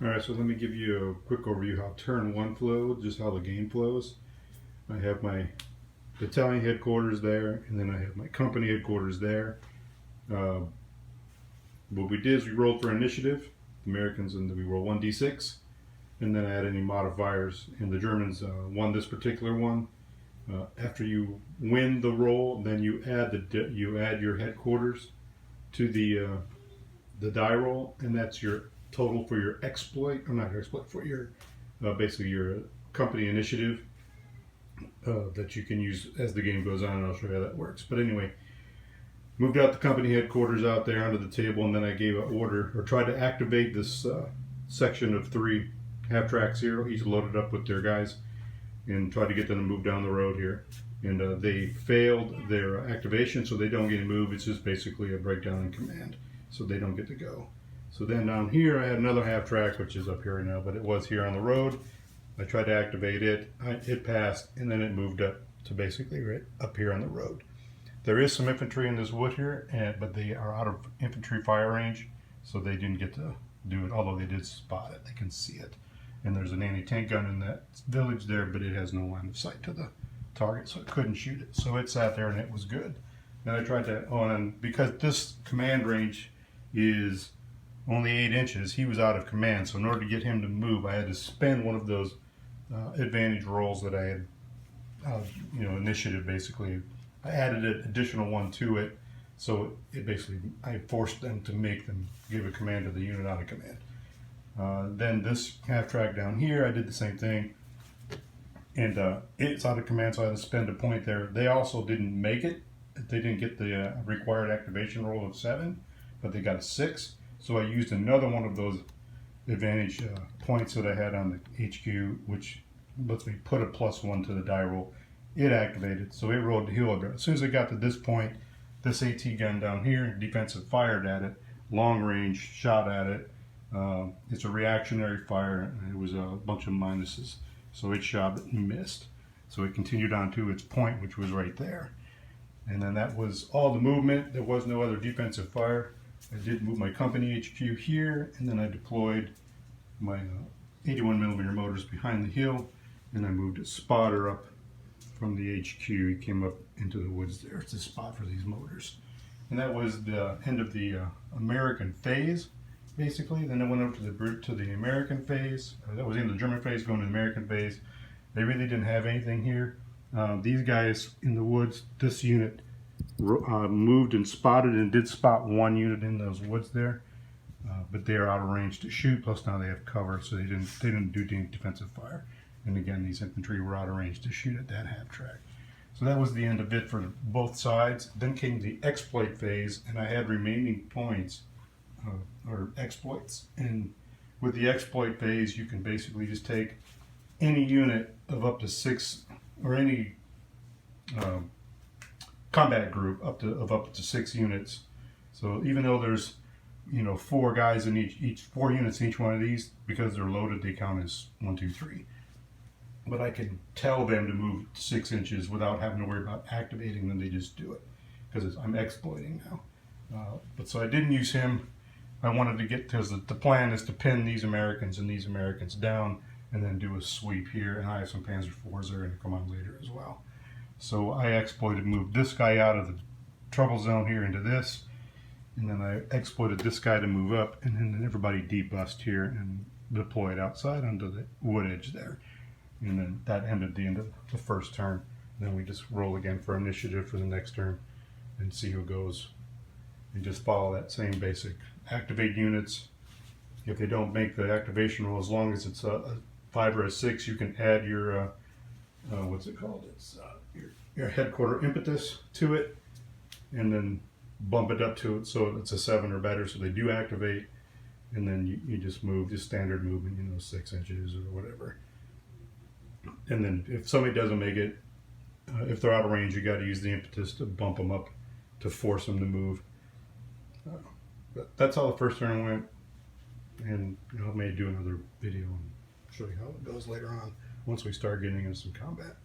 Alright, so let me give you a quick overview how turn 1 flowed, just how the game flows. I have my battalion headquarters there, and then I have my company headquarters there. What we did is we rolled for initiative, the Americans, and we roll 1d6, and then add any modifiers, and the Germans won this particular one. After you win the roll, then you add your headquarters to the die roll, and that's your total for your exploit, or not your exploit, for your basically your company initiative that you can use as the game goes on, and I'll show you how that works. But anyway, moved out the company headquarters out there onto the table, and then I gave an order, or tried to activate this section of 3 half-tracks here, each loaded up with their guys, and tried to get them to move down the road here. And they failed their activation, so they don't get to move. It's just basically a breakdown in command, so they don't get to go. So then down here I had another half-track, which is up here right now, but it was here on the road. I tried to activate it, it passed, and then it moved up to basically right up here on the road. There is some infantry in this wood here, but they are out of infantry fire range, so they didn't get to do it, although they did spot it, they can see it. And there's an anti-tank gun in that village there, but it has no line of sight to the target, so it couldn't shoot it. So it sat there and it was good. Then I tried to, and because this command range is only 8 inches, he was out of command, so in order to get him to move, I had to spend one of those advantage rolls that I had, initiative basically. I added an additional one to it, so it basically, I forced them to make them give a command to the unit out of command. Then this half-track down here, I did the same thing, and it's out of command, so I had to spend a point there. They also didn't make it. They didn't get the required activation roll of 7, but they got a 6. So I used another one of those advantage points that I had on the HQ, which lets me put a +1 to the die roll. It activated, so it rolled the helo. As soon as I got to this point, this AT gun down here, defensive, fired at it, long range, shot at it. It's a reactionary fire, and it was a bunch of minuses. So it shot and missed. So it continued on to its point, which was right there. And then that was all the movement. There was no other defensive fire. I did move my company HQ here, and then I deployed my 81mm motors behind the hill, and I moved a spotter up from the HQ. He came up into the woods there. It's a spot for these motors. And that was the end of the American phase, basically. Then I went over to the American phase. That was in the German phase, going to the American phase. They really didn't have anything here. These guys in the woods, this unit moved and spotted and did spot 1 unit in those woods there, but they are out of range to shoot. Plus now they have cover, so they didn't do any defensive fire. And again, these infantry were out of range to shoot at that half-track. So that was the end of it for both sides. Then came the exploit phase, and I had remaining points or exploits. And with the exploit phase, you can basically just take any unit of up to 6, or any combat group of up to 6 units. So even though there's 4 guys in each 4 units in each one of these, because they're loaded, they count as 1, 2, 3. But I can tell them to move 6 inches without having to worry about activating them. They just do it because I'm exploiting now. But so I didn't use him. I wanted to get, because the plan is to pin these Americans and these Americans down, and then do a sweep here. And I have some Panzer IVs that are going to come on later as well. So I exploited, moved this guy out of the trouble zone here into this, and then I exploited this guy to move up, and then everybody debussed here and deployed outside onto the wood edge there. And then that ended the end of the first turn. And then we just roll again for initiative for the next turn and see who goes. And just follow that same basic activate units. If they don't make the activation roll, as long as it's a 5 or a 6, you can add your what's it called? It's your headquarter impetus to it, and then bump it up to it so it's a 7 or better, so they do activate. And then you just move, just standard movement, 6 inches or whatever. And then if somebody doesn't make it, if they're out of range, you got to use the impetus to bump them up to force them to move. But that's how the first turn went, and I may do another video and show you how it goes later on once we start getting into some combat.